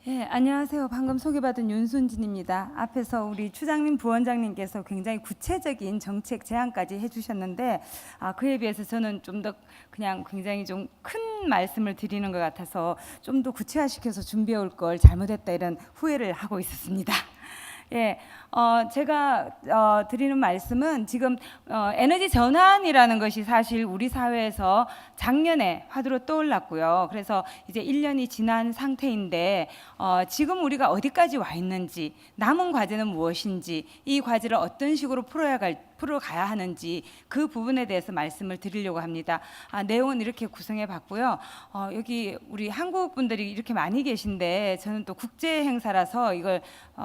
예, 안녕하세요. 방금 소개받은 윤순진입니다. 앞에서 우리 추장님, 부원장님께서 굉장히 구체적인 정책 제안까지 해주셨는데 그에 비해서 저는 좀 더 그냥 굉장히 좀 큰 말씀을 드리는 것 같아서 좀 더 구체화시켜서 준비해 올 걸 잘못했다 이런 후회를 하고 있었습니다. 예, 제가 드리는 말씀은 지금 에너지 전환이라는 것이 사실 우리 사회에서 작년에 화두로 떠올랐고요. 그래서 이제 1년이 지난 상태인데 지금 우리가 어디까지 와 있는지, 남은 과제는 무엇인지, 이 과제를 어떤 식으로 풀어가야 하는지 그 부분에 대해서 말씀을 드리려고 합니다. 내용은 이렇게 구성해 봤고요. 여기 우리 한국 분들이 이렇게 많이 계신데 저는 또 국제 행사라서 이걸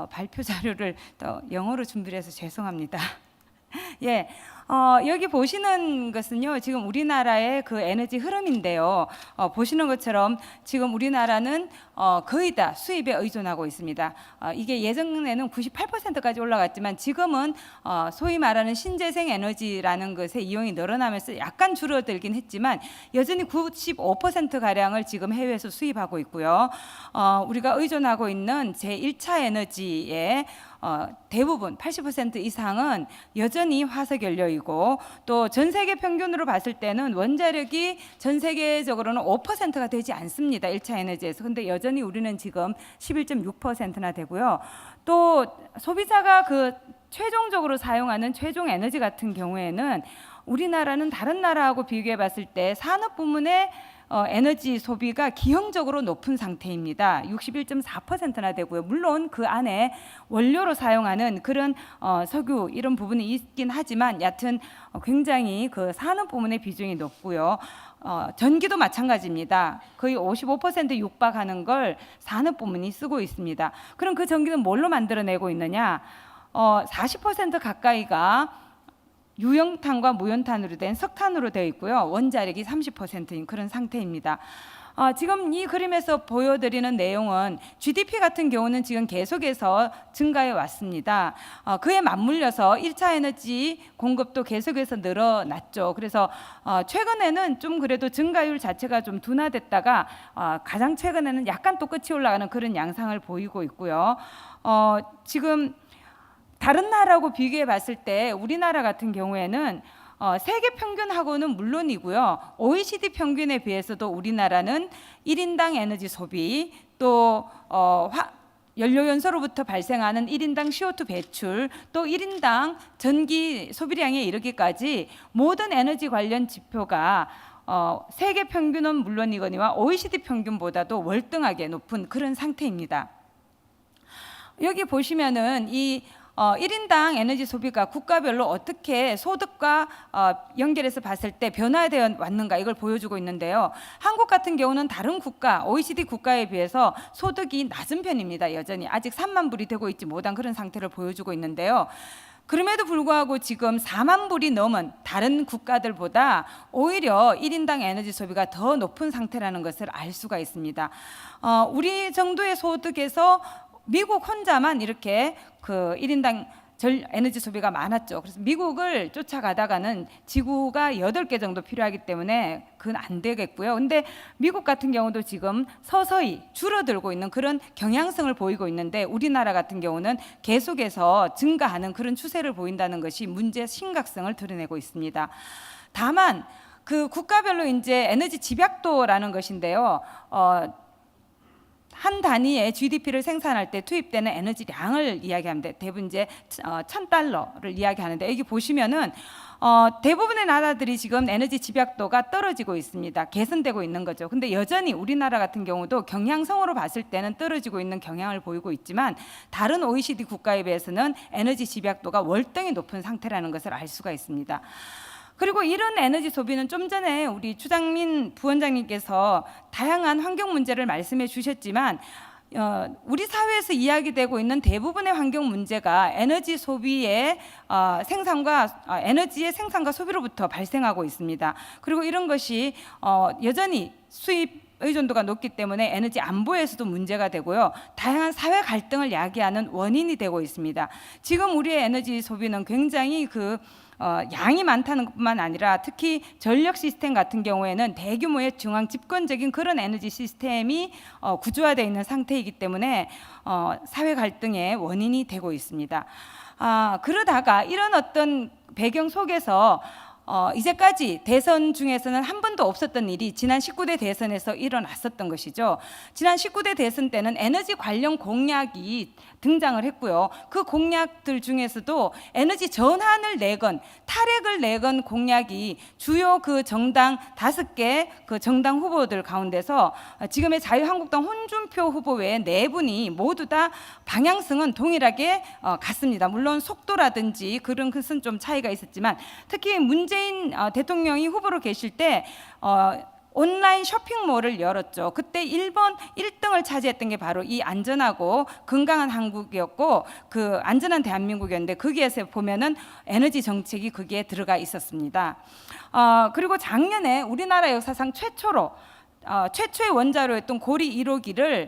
발표 자료를 또 영어로 준비를 해서 죄송합니다. 예, 여기 보시는 것은요, 지금 우리나라의 그 에너지 흐름인데요. 보시는 것처럼 지금 우리나라는 거의 다 수입에 의존하고 있습니다. 이게 예전에는 98%까지 올라갔지만 지금은 소위 말하는 신재생 에너지라는 것의 이용이 늘어나면서 약간 줄어들긴 했지만 여전히 95% 가량을 지금 해외에서 수입하고 있고요. 우리가 의존하고 있는 제1차 에너지의 대부분 80% 이상은 여전히 화석 연료이고 또 전 세계 평균으로 봤을 때는 원자력이 전 세계적으로는 5%가 되지 않습니다. 1차 에너지에서. 근데 여전히 우리는 지금 11.6%나 되고요. 또 소비자가 그 최종적으로 사용하는 최종 에너지 같은 경우에는 우리나라는 다른 나라하고 비교해 봤을 때 산업 부문의 에너지 소비가 기형적으로 높은 상태입니다. 61.4%나 되고요. 물론 그 안에 원료로 사용하는 그런 석유 이런 부분이 있긴 하지만 여하튼 굉장히 그 산업 부문의 비중이 높고요. 전기도 마찬가지입니다. 거의 55% 육박하는 걸 산업 부문이 쓰고 있습니다. 그럼 그 전기는 뭘로 만들어내고 있느냐? 40% 가까이가 유연탄과 무연탄으로 된 석탄으로 되어 있고요. 원자력이 30%인 그런 상태입니다. 지금 이 그림에서 보여드리는 내용은 GDP 같은 경우는 지금 계속해서 증가해 왔습니다. 그에 맞물려서 1차 에너지 공급도 계속해서 늘어났죠. 그래서 최근에는 좀 그래도 증가율 자체가 좀 둔화됐다가 가장 최근에는 약간 또 끝이 올라가는 그런 양상을 보이고 있고요. 지금 다른 나라하고 비교해 봤을 때 우리나라 같은 경우에는 세계 평균하고는 물론이고요. OECD 평균에 비해서도 우리나라는 1인당 에너지 소비 또 연료연소로부터 발생하는 1인당 CO2 배출 또 1인당 전기 소비량에 이르기까지 모든 에너지 관련 지표가 세계 평균은 물론이거니와 OECD 평균보다도 월등하게 높은 그런 상태입니다. 여기 보시면은 이 1인당 에너지 소비가 국가별로 어떻게 소득과 연결해서 봤을 때 변화되어 왔는가 이걸 보여주고 있는데요. 한국 같은 경우는 다른 국가, OECD 국가에 비해서 소득이 낮은 편입니다. 여전히 아직 3만 불이 되고 있지 못한 그런 상태를 보여주고 있는데요. 그럼에도 불구하고 지금 4만 불이 넘은 다른 국가들보다 오히려 1인당 에너지 소비가 더 높은 상태라는 것을 알 수가 있습니다. 우리 정도의 소득에서 미국 혼자만 이렇게 그 1인당 에너지 소비가 많았죠. 그래서 미국을 쫓아가다가는 지구가 8개 정도 필요하기 때문에 그건 안 되겠고요. 근데 미국 같은 경우도 지금 서서히 줄어들고 있는 그런 경향성을 보이고 있는데 우리나라 같은 경우는 계속해서 증가하는 그런 추세를 보인다는 것이 문제의 심각성을 드러내고 있습니다. 다만 그 국가별로 이제 에너지 집약도라는 것인데요. 한 단위의 GDP를 생산할 때 투입되는 에너지량을 이야기합니다. 대부분 이제 $1,000를 이야기하는데 여기 보시면은 대부분의 나라들이 지금 에너지 집약도가 떨어지고 있습니다. 개선되고 있는 거죠. 근데 여전히 우리나라 같은 경우도 경향성으로 봤을 때는 떨어지고 있는 경향을 보이고 있지만 다른 OECD 국가에 비해서는 에너지 집약도가 월등히 높은 상태라는 것을 알 수가 있습니다. 그리고 이런 에너지 소비는 좀 전에 우리 추장민 부원장님께서 다양한 환경 문제를 말씀해 주셨지만 우리 사회에서 이야기되고 있는 대부분의 환경 문제가 에너지 소비의 생산과 에너지의 생산과 소비로부터 발생하고 있습니다. 그리고 이런 것이 여전히 수입 의존도가 높기 때문에 에너지 안보에서도 문제가 되고요. 다양한 사회 갈등을 야기하는 원인이 되고 있습니다. 지금 우리의 에너지 소비는 굉장히 양이 많다는 것뿐만 아니라 특히 전력 시스템 같은 경우에는 대규모의 중앙 집권적인 그런 에너지 시스템이 구조화되어 있는 상태이기 때문에 사회 갈등의 원인이 되고 있습니다. 그러다가 이런 어떤 배경 속에서 이제까지 대선 중에서는 한 번도 없었던 일이 지난 19대 대선에서 일어났었던 것이죠. 지난 19대 대선 때는 에너지 관련 공약이 등장을 했고요. 그 공약들 중에서도 에너지 전환을 내건 탈핵을 내건 공약이 주요 그 정당 5개 그 정당 후보들 가운데서 지금의 자유한국당 홍준표 후보 외에 4분이 모두 다 방향성은 동일하게 같습니다. 물론 속도라든지 그런 것은 좀 차이가 있었지만 특히 문재인 대통령이 후보로 계실 때 온라인 쇼핑몰을 열었죠. 그때 1등을 차지했던 게 바로 이 안전하고 건강한 한국이었고 그 안전한 대한민국이었는데 거기에서 보면은 에너지 정책이 거기에 들어가 있었습니다. 그리고 작년에 우리나라 역사상 최초의 원자로였던 고리 1호기를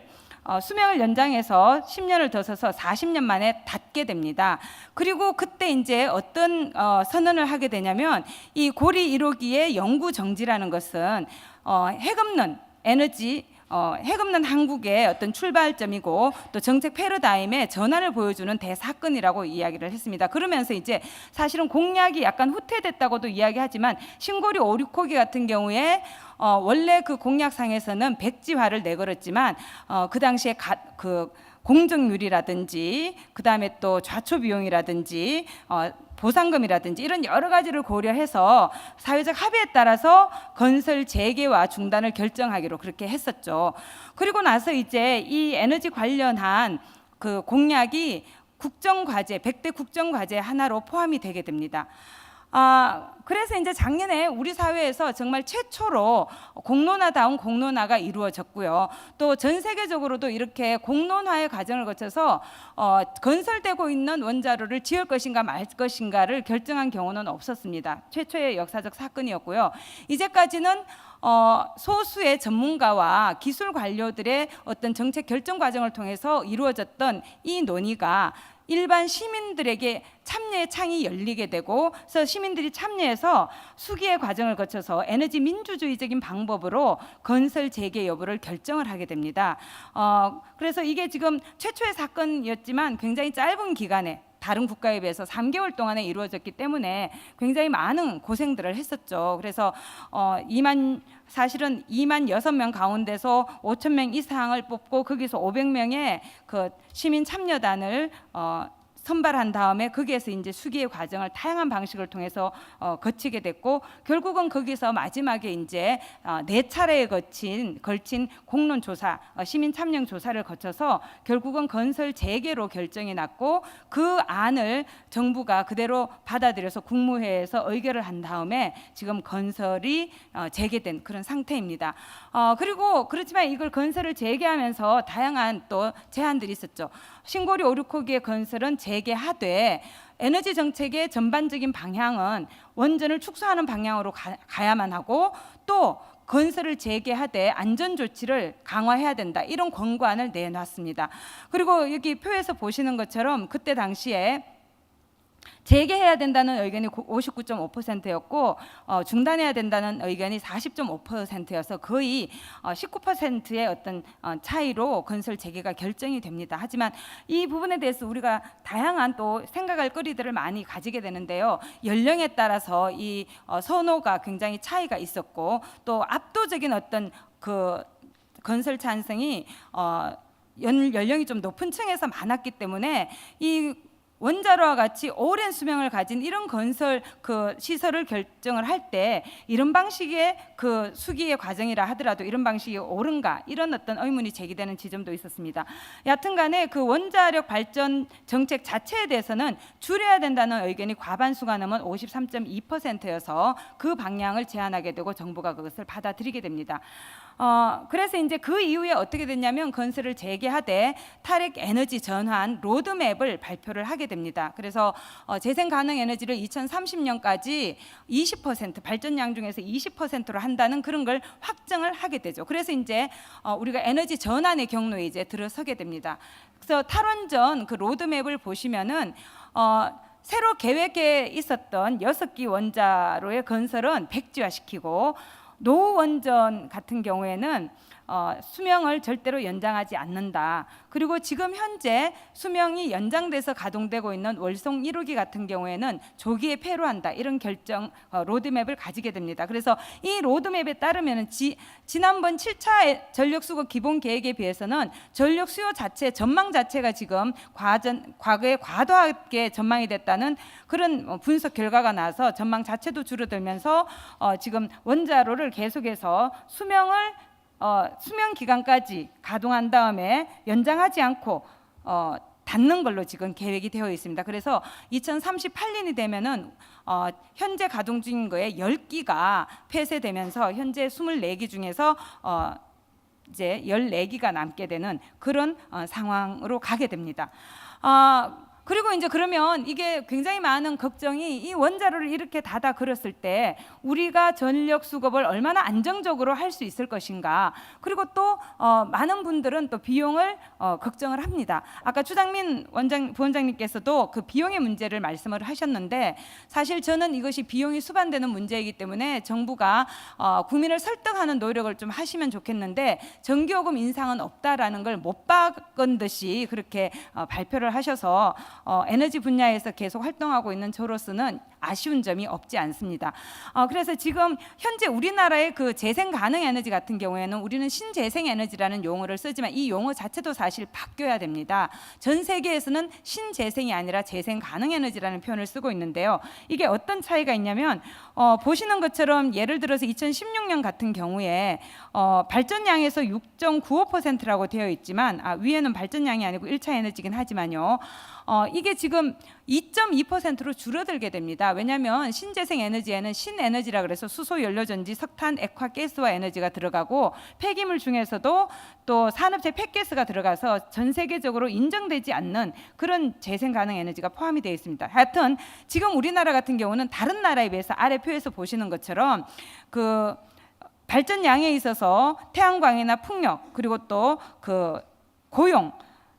수명을 연장해서 10년을 더 써서 40년 만에 닫게 됩니다. 그리고 그때 이제 어떤 선언을 하게 되냐면 이 고리 1호기의 영구 정지라는 것은 핵없는 에너지 핵없는 한국의 어떤 출발점이고 또 정책 패러다임의 전환을 보여주는 대사건이라고 이야기를 했습니다. 그러면서 이제 사실은 공약이 약간 후퇴됐다고도 이야기하지만 신고리 5, 6호기 같은 경우에 원래 그 공약상에서는 백지화를 내걸었지만 그 당시에 그 공정률이라든지 그 다음에 또 좌초 비용이라든지 보상금이라든지 이런 여러 가지를 고려해서 사회적 합의에 따라서 건설 재개와 중단을 결정하기로 그렇게 했었죠. 그리고 나서 이제 이 에너지 관련한 그 공약이 국정과제 100대 국정과제 하나로 포함이 되게 됩니다. 그래서 이제 작년에 우리 사회에서 정말 최초로 공론화다운 공론화가 이루어졌고요. 또 전 세계적으로도 이렇게 공론화의 과정을 거쳐서 건설되고 있는 원자로를 지을 것인가 말 것인가를 결정한 경우는 없었습니다. 최초의 역사적 사건이었고요. 이제까지는 소수의 전문가와 기술 관료들의 어떤 정책 결정 과정을 통해서 이루어졌던 이 논의가 일반 시민들에게 참여의 창이 열리게 되고 그래서 시민들이 참여해서 수기의 과정을 거쳐서 에너지 민주주의적인 방법으로 건설 재개 여부를 결정을 하게 됩니다. 그래서 이게 지금 최초의 사건이었지만 굉장히 짧은 기간에 다른 국가에 비해서 3개월 동안에 이루어졌기 때문에 굉장히 많은 고생들을 했었죠. 그래서 사실은 2만 6명 가운데서 5,000명 이상을 뽑고 거기서 500명의 그 시민 참여단을 선발한 다음에 거기에서 이제 수기의 과정을 다양한 방식을 통해서 거치게 됐고 결국은 거기서 마지막에 이제 4차례에 걸친 공론 조사, 시민 참여 조사를 거쳐서 결국은 건설 재개로 결정이 났고 그 안을 정부가 그대로 받아들여서 국무회의에서 의결을 한 다음에 지금 건설이 재개된 그런 상태입니다. 그리고 그렇지만 이걸 건설을 재개하면서 다양한 또 제한들이 있었죠. 신고리 5, 6호기의 건설은 재개하되 에너지 정책의 전반적인 방향은 원전을 축소하는 방향으로 가야만 하고 또 건설을 재개하되 안전 조치를 강화해야 된다. 이런 권고안을 내놨습니다. 그리고 여기 표에서 보시는 것처럼 그때 당시에 재개해야 된다는 의견이 59.5%였고 중단해야 된다는 의견이 40.5%여서 거의 19%의 어떤 차이로 건설 재개가 결정이 됩니다. 하지만 이 부분에 대해서 우리가 다양한 또 생각할 거리들을 많이 가지게 되는데요. 연령에 따라서 이 선호가 굉장히 차이가 있었고 또 압도적인 어떤 그 건설 찬성이 연령이 좀 높은 층에서 많았기 때문에 이 원자로와 같이 오랜 수명을 가진 이런 건설 그 시설을 결정을 할 때 이런 방식의 그 수기의 과정이라 하더라도 이런 방식이 옳은가 이런 어떤 의문이 제기되는 지점도 있었습니다. 여튼간에 그 원자력 발전 정책 자체에 대해서는 줄여야 된다는 의견이 과반수가 넘은 53.2%여서 그 방향을 제안하게 되고 정부가 그것을 받아들이게 됩니다. 그래서 이제 그 이후에 어떻게 됐냐면 건설을 재개하되 탈핵 에너지 전환 로드맵을 발표를 하게 됩니다. 그래서 재생 가능 에너지를 2030년까지 20% 발전량 중에서 20%로 한다는 그런 걸 확정을 하게 되죠. 그래서 이제 우리가 에너지 전환의 경로에 이제 들어서게 됩니다. 그래서 탈원전 그 로드맵을 보시면은 새로 계획에 있었던 6기 원자로의 건설은 백지화시키고 노후 원전 같은 경우에는 수명을 절대로 연장하지 않는다. 그리고 지금 현재 수명이 연장돼서 가동되고 있는 월성 1호기 같은 경우에는 조기에 폐로한다. 이런 결정 로드맵을 가지게 됩니다. 그래서 이 로드맵에 따르면 지난번 7차 전력수거 기본 계획에 비해서는 전력 수요 자체 전망 자체가 지금 과거에 과도하게 전망이 됐다는 그런 분석 결과가 나서 전망 자체도 줄어들면서 지금 원자로를 계속해서 수명 기간까지 가동한 다음에 연장하지 않고 닫는 걸로 지금 계획이 되어 있습니다. 그래서 2038년이 되면은 현재 가동 중인 거에 10기가 폐쇄되면서 현재 24기 중에서 이제 14기가 남게 되는 그런 상황으로 가게 됩니다. 그리고 이제 그러면 이게 굉장히 많은 걱정이 이 원자로를 이렇게 닫아 걸었을 때 우리가 전력 수급을 얼마나 안정적으로 할 수 있을 것인가. 그리고 또 많은 분들은 또 비용을 걱정을 합니다. 아까 추장민 부원장님께서도 그 비용의 문제를 말씀을 하셨는데 사실 저는 이것이 비용이 수반되는 문제이기 때문에 정부가 국민을 설득하는 노력을 좀 하시면 좋겠는데 전기요금 인상은 없다라는 걸 못 박은 듯이 그렇게 발표를 하셔서 에너지 분야에서 계속 활동하고 있는 저로서는 아쉬운 점이 없지 않습니다. 그래서 지금 현재 우리나라의 그 재생 가능 에너지 같은 경우에는 우리는 신재생 에너지라는 용어를 쓰지만 이 용어 자체도 사실 바뀌어야 됩니다. 전 세계에서는 신재생이 아니라 재생 가능 에너지라는 표현을 쓰고 있는데요. 이게 어떤 차이가 있냐면 보시는 것처럼 예를 들어서 2016년 같은 경우에 발전량에서 6.95%라고 되어 있지만 위에는 발전량이 아니고 1차 에너지긴 하지만요. 이게 지금 2.2%로 줄어들게 됩니다. 왜냐하면 신재생 에너지에는 신에너지라 그래서 수소, 연료전지, 석탄, 액화, 가스와 에너지가 들어가고 폐기물 중에서도 또 산업재 폐가스가 들어가서 전 세계적으로 인정되지 않는 그런 재생 가능 에너지가 포함이 되어 있습니다. 하여튼 지금 우리나라 같은 경우는 다른 나라에 비해서 아래 표에서 보시는 것처럼 그 발전량에 있어서 태양광이나 풍력 그리고 또 그 고용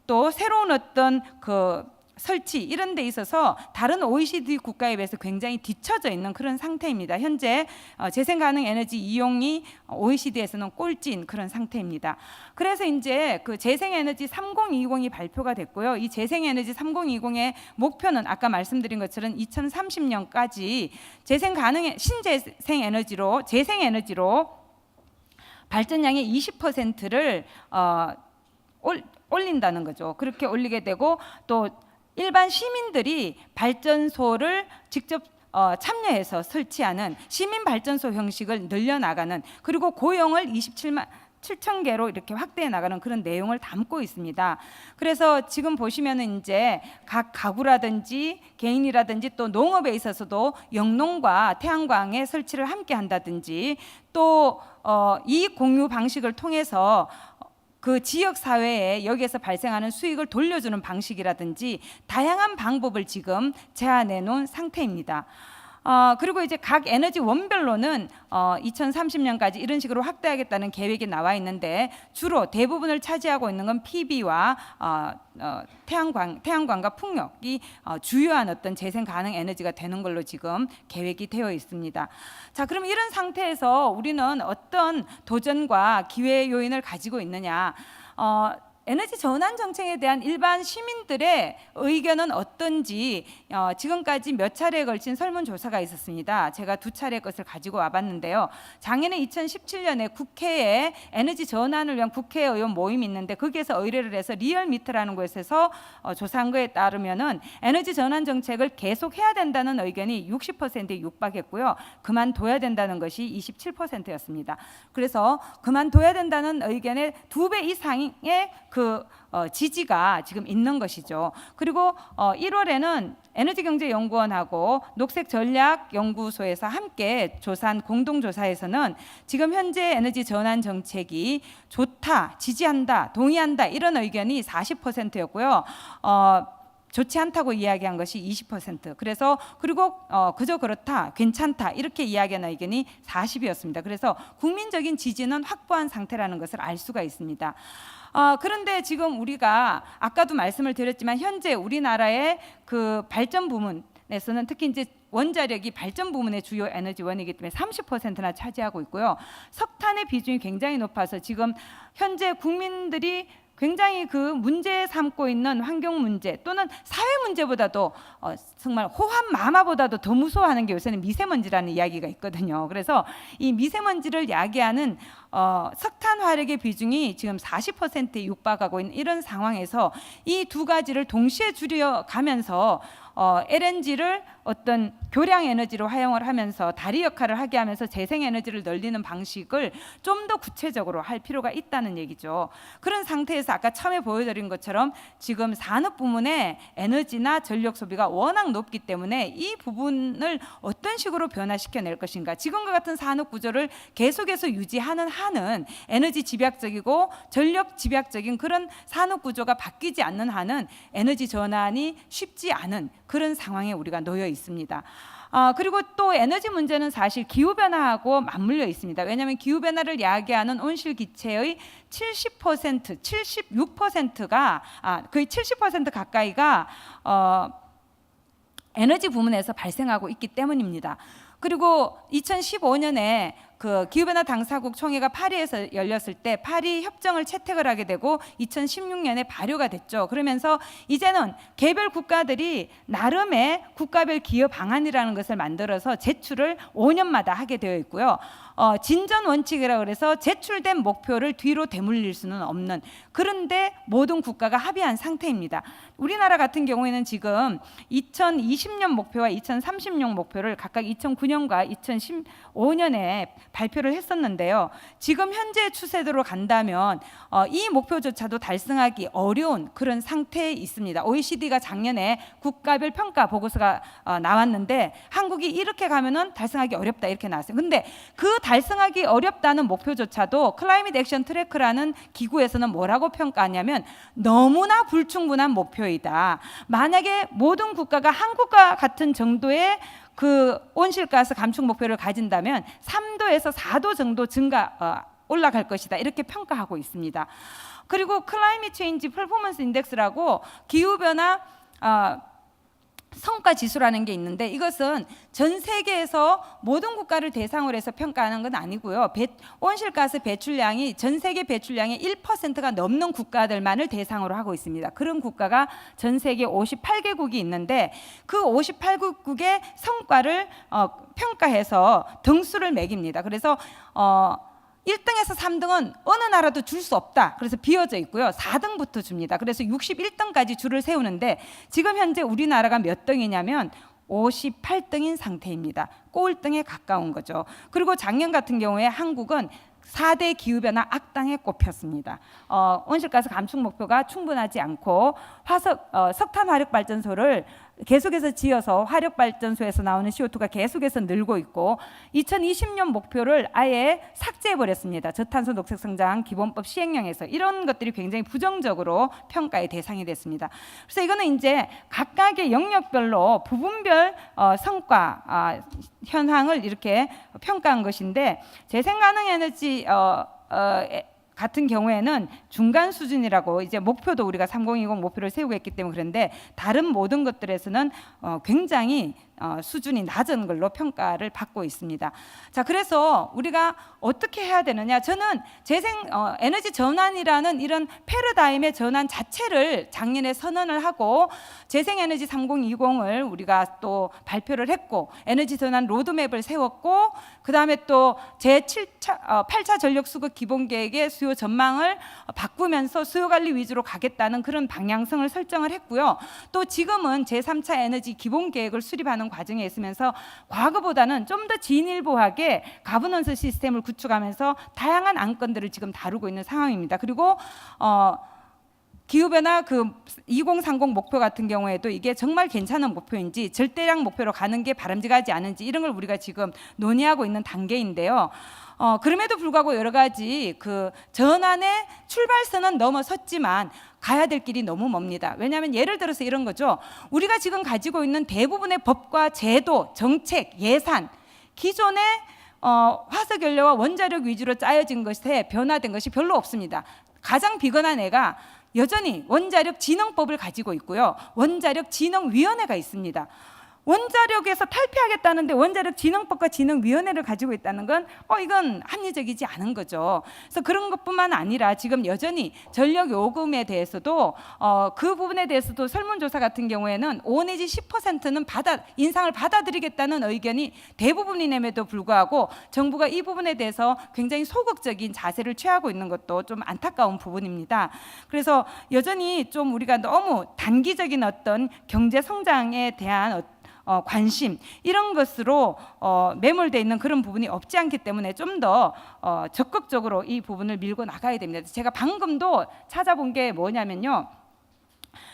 또 새로운 어떤 그 설치 이런 데 있어서 다른 OECD 국가에 비해서 굉장히 뒤처져 있는 그런 상태입니다. 현재 재생 가능 에너지 이용이 OECD에서는 꼴찌인 그런 상태입니다. 그래서 이제 그 재생 에너지 3020이 발표가 됐고요. 이 재생 에너지 3020의 목표는 아까 말씀드린 것처럼 2030년까지 신재생 에너지로 재생 에너지로 발전량의 20%를 올린다는 거죠. 그렇게 올리게 되고 또 일반 시민들이 발전소를 직접 참여해서 설치하는 시민 발전소 형식을 늘려나가는 그리고 고용을 27만 7천 개로 이렇게 확대해 나가는 그런 내용을 담고 있습니다. 그래서 지금 보시면은 이제 각 가구라든지 개인이라든지 또 농업에 있어서도 영농과 태양광의 설치를 함께 한다든지 또 이익 공유 방식을 통해서 그 지역 사회에 여기에서 발생하는 수익을 돌려주는 방식이라든지 다양한 방법을 지금 제안해 놓은 상태입니다. 그리고 이제 각 에너지 원별로는 2030년까지 이런 식으로 확대하겠다는 계획이 나와 있는데 주로 대부분을 차지하고 있는 건 PV와 태양광과 풍력이 주요한 어떤 재생 가능 에너지가 되는 걸로 지금 계획이 되어 있습니다. 자, 그럼 이런 상태에서 우리는 어떤 도전과 기회 요인을 가지고 있느냐? 에너지 전환 정책에 대한 일반 시민들의 의견은 어떤지 지금까지 몇 차례에 걸친 설문조사가 있었습니다. 제가 2차례 것을 가지고 와봤는데요. 작년에 2017년에 국회에 에너지 전환을 위한 국회의원 모임이 있는데 거기에서 의뢰를 해서 리얼미터라는 곳에서 조사한 거에 따르면은 에너지 전환 정책을 계속해야 된다는 의견이 60%에 육박했고요. 그만둬야 된다는 것이 27%였습니다. 그래서 그만둬야 된다는 의견의 2배 이상의 지지가 지금 있는 것이죠. 그리고 1월에는 에너지경제연구원하고 녹색전략연구소에서 함께 조사한 공동조사에서는 지금 현재 에너지 전환 정책이 좋다, 지지한다, 동의한다 이런 의견이 40%였고요. 좋지 않다고 이야기한 것이 20%. 그래서 그리고 그저 그렇다, 괜찮다 이렇게 이야기한 의견이 40이었습니다. 그래서 국민적인 지지는 확보한 상태라는 것을 알 수가 있습니다. 그런데 지금 우리가 아까도 말씀을 드렸지만 현재 우리나라의 그 발전 부문 부분에서는 특히 이제 원자력이 발전 부문의 주요 에너지원이기 때문에 30%나 차지하고 있고요. 석탄의 비중이 굉장히 높아서 지금 현재 국민들이 굉장히 그 문제 삼고 있는 환경 문제 또는 사회 문제보다도 정말 호환 마마보다도 더 무서워하는 게 요새는 미세먼지라는 이야기가 있거든요. 그래서 이 미세먼지를 야기하는 석탄 화력의 비중이 지금 40%에 육박하고 있는 이런 상황에서 이 두 가지를 동시에 줄여가면서 LNG를 어떤 교량 에너지로 활용을 하면서 다리 역할을 하게 하면서 재생 에너지를 늘리는 방식을 좀 더 구체적으로 할 필요가 있다는 얘기죠. 그런 상태에서 아까 처음에 보여드린 것처럼 지금 산업 부문의 에너지나 전력 소비가 워낙 높기 때문에 이 부분을 어떤 식으로 변화시켜낼 것인가. 지금과 같은 산업 구조를 계속해서 유지하는 한은 에너지 집약적이고 전력 집약적인 그런 산업 구조가 바뀌지 않는 한은 에너지 전환이 쉽지 않은 그런 상황에 우리가 놓여 있습니다. 그리고 또 에너지 문제는 사실 기후변화하고 맞물려 있습니다. 왜냐하면 기후변화를 야기하는 온실 기체의 70%, 76%가 거의 70% 가까이가 에너지 부문에서 발생하고 있기 때문입니다. 그리고 2015년에 그 기후변화 당사국 총회가 파리에서 열렸을 때 파리 협정을 채택을 하게 되고 2016년에 발효가 됐죠. 그러면서 이제는 개별 국가들이 나름의 국가별 기여 방안이라는 것을 만들어서 제출을 5년마다 하게 되어 있고요. 진전 원칙이라고 그래서 제출된 목표를 뒤로 되물릴 수는 없는, 그런데 모든 국가가 합의한 상태입니다. 우리나라 같은 경우에는 지금 2020년 목표와 2030년 목표를 각각 2009년과 2015년에 발표를 했었는데요. 지금 현재 추세대로 간다면 이 목표조차도 달성하기 어려운 그런 상태에 있습니다. OECD가 작년에 국가별 평가 보고서가 나왔는데 한국이 이렇게 가면은 달성하기 어렵다 이렇게 나왔어요. 근데 그 달성하기 어렵다는 목표조차도 클라이밋 액션 트래커라는 기구에서는 뭐라고 평가하냐면 너무나 불충분한 목표이다. 만약에 모든 국가가 한국과 같은 정도의 그 온실가스 감축 목표를 가진다면 3도에서 4도 정도 올라갈 것이다 이렇게 평가하고 있습니다. 그리고 클라이밋 체인지 퍼포먼스 인덱스라고 기후변화 성과 지수라는 게 있는데 이것은 전 세계에서 모든 국가를 대상으로 해서 평가하는 건 아니고요. 온실가스 배출량이 전 세계 배출량의 1%가 넘는 국가들만을 대상으로 하고 있습니다. 그런 국가가 전 세계 58개국이 있는데 그 58개국의 성과를 평가해서 등수를 매깁니다. 그래서 1등에서 3등은 어느 나라도 줄 수 없다. 그래서 비어져 있고요. 4등부터 줍니다. 그래서 61등까지 줄을 세우는데 지금 현재 우리나라가 몇 등이냐면 58등인 상태입니다. 꼴등에 가까운 거죠. 그리고 작년 같은 경우에 한국은 4대 기후변화 악당에 꼽혔습니다. 온실가스 감축 목표가 충분하지 않고 석탄 화력발전소를 계속해서 지어서 화력발전소에서 나오는 CO2가 계속해서 늘고 있고 2020년 목표를 아예 삭제해버렸습니다. 저탄소 녹색성장 기본법 시행령에서 이런 것들이 굉장히 부정적으로 평가의 대상이 됐습니다. 그래서 이거는 이제 각각의 영역별로 부분별 성과 현황을 이렇게 평가한 것인데 재생가능에너지 같은 경우에는 중간 수준이라고 이제 목표도 우리가 3020 목표를 세우고 있기 때문에 그런데 다른 모든 것들에서는 굉장히 수준이 낮은 걸로 평가를 받고 있습니다. 자, 그래서 우리가 어떻게 해야 되느냐? 저는 에너지 전환이라는 이런 패러다임의 전환 자체를 작년에 선언을 하고 재생에너지 3020을 우리가 또 발표를 했고 에너지 전환 로드맵을 세웠고 그 다음에 또 제7차 8차 전력 수급 기본계획의 수요 전망을 바꾸면서 수요 관리 위주로 가겠다는 그런 방향성을 설정을 했고요. 또 지금은 제3차 에너지 기본계획을 수립하는 과정에 있으면서 과거보다는 좀 더 진일보하게 가버넌스 시스템을 구축하면서 다양한 안건들을 지금 다루고 있는 상황입니다. 그리고 기후변화 2030 목표 같은 경우에도 이게 정말 괜찮은 목표인지 절대량 목표로 가는 게 바람직하지 않은지 이런 걸 우리가 지금 논의하고 있는 단계인데요. 그럼에도 불구하고 여러 가지 그 전환의 출발선은 넘어섰지만 가야 될 길이 너무 멉니다. 왜냐하면 예를 들어서 이런 거죠. 우리가 지금 가지고 있는 대부분의 법과 제도, 정책, 예산, 기존의 화석연료와 원자력 위주로 짜여진 것에 변화된 것이 별로 없습니다. 가장 비건한 애가 여전히 원자력 진흥법을 가지고 있고요. 원자력 진흥위원회가 있습니다. 원자력에서 탈피하겠다는데 원자력 진흥법과 진흥위원회를 가지고 있다는 건 이건 합리적이지 않은 거죠. 그래서 그런 것뿐만 아니라 지금 여전히 전력 요금에 대해서도 그 부분에 대해서도 설문조사 같은 경우에는 5 내지 10%는 인상을 받아들이겠다는 의견이 대부분임에도 불구하고 정부가 이 부분에 대해서 굉장히 소극적인 자세를 취하고 있는 것도 좀 안타까운 부분입니다. 그래서 여전히 좀 우리가 너무 단기적인 어떤 경제 성장에 대한 관심 이런 것으로 매몰되어 있는 그런 부분이 없지 않기 때문에 좀 더 적극적으로 이 부분을 밀고 나가야 됩니다. 제가 방금도 찾아본 게 뭐냐면요.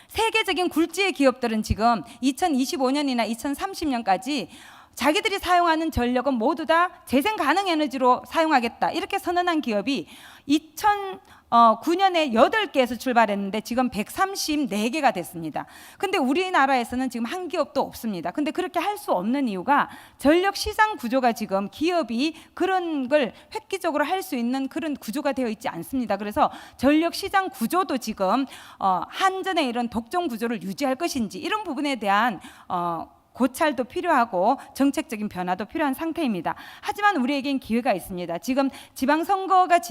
세계적인 굴지의 기업들은 지금 2025년이나 2030년까지 자기들이 사용하는 전력은 모두 다 재생 가능 에너지로 사용하겠다 이렇게 선언한 기업이 2009년에 8개에서 출발했는데 지금 134개가 됐습니다. 근데 우리나라에서는 지금 한 기업도 없습니다. 근데 그렇게 할 수 없는 이유가 전력 시장 구조가 지금 기업이 그런 걸 획기적으로 할 수 있는 그런 구조가 되어 있지 않습니다. 그래서 전력 시장 구조도 지금 한전의 이런 독점 구조를 유지할 것인지 이런 부분에 대한 고찰도 필요하고 정책적인 변화도 필요한 상태입니다. 하지만 우리에겐 기회가 있습니다. 지금 지방선거가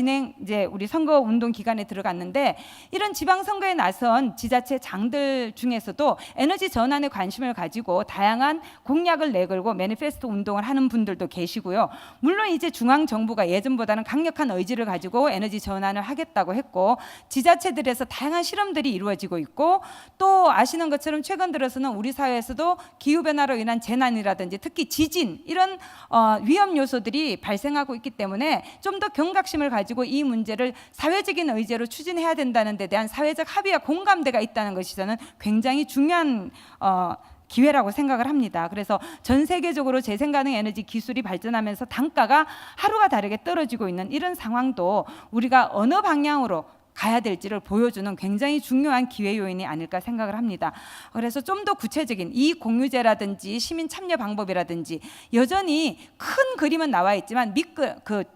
이제 우리 선거 운동 기간에 들어갔는데 이런 지방선거에 나선 지자체 장들 중에서도 에너지 전환에 관심을 가지고 다양한 공약을 내걸고 매니페스토 운동을 하는 분들도 계시고요. 물론 이제 중앙 정부가 예전보다는 강력한 의지를 가지고 에너지 전환을 하겠다고 했고 지자체들에서 다양한 실험들이 이루어지고 있고 또 아시는 것처럼 최근 들어서는 우리 사회에서도 기후 변화로 인한 재난이라든지 특히 지진 이런 위험 요소들이 발생하고 있기 때문에 좀 더 경각심을 가지고 이 문제를 사회적인 의제로 추진해야 된다는 데 대한 사회적 합의와 공감대가 있다는 것이 저는 굉장히 중요한 기회라고 생각을 합니다. 그래서 전 세계적으로 재생가능 에너지 기술이 발전하면서 단가가 하루가 다르게 떨어지고 있는 이런 상황도 우리가 어느 방향으로 가야 될지를 보여주는 굉장히 중요한 기회 요인이 아닐까 생각을 합니다. 그래서 좀 더 구체적인 이 공유제라든지 시민 참여 방법이라든지 여전히 큰 그림은 나와 있지만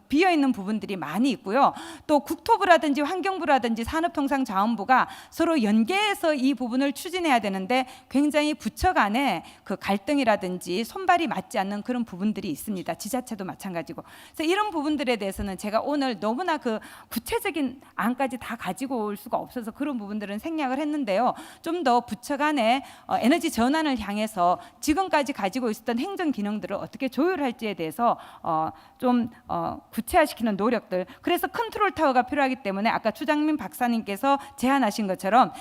비어 있는 부분들이 많이 있고요. 또 국토부라든지 환경부라든지 산업통상자원부가 서로 연계해서 이 부분을 추진해야 되는데 굉장히 부처 간에 그 갈등이라든지 손발이 맞지 않는 그런 부분들이 있습니다. 지자체도 마찬가지고. 그래서 이런 부분들에 대해서는 제가 오늘 너무나 그 구체적인 안까지 다 가지고 올 수가 없어서 그런 부분들은 생략을 했는데요. 좀 더 부처 간에 에너지 전환을 향해서 지금까지 가지고 있었던 행정 기능들을 어떻게 조율할지에 대해서 좀 구체화시키는 노력들. 그래서 컨트롤 타워가 필요하기 때문에 아까 추장민 박사님께서 제안하신 것처럼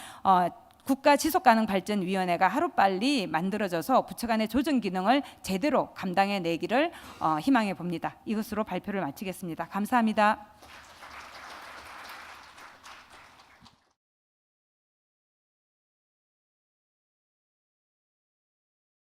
국가지속가능발전위원회가 하루빨리 만들어져서 부처 간의 조정 기능을 제대로 감당해내기를 희망해 봅니다. 이것으로 발표를 마치겠습니다. 감사합니다.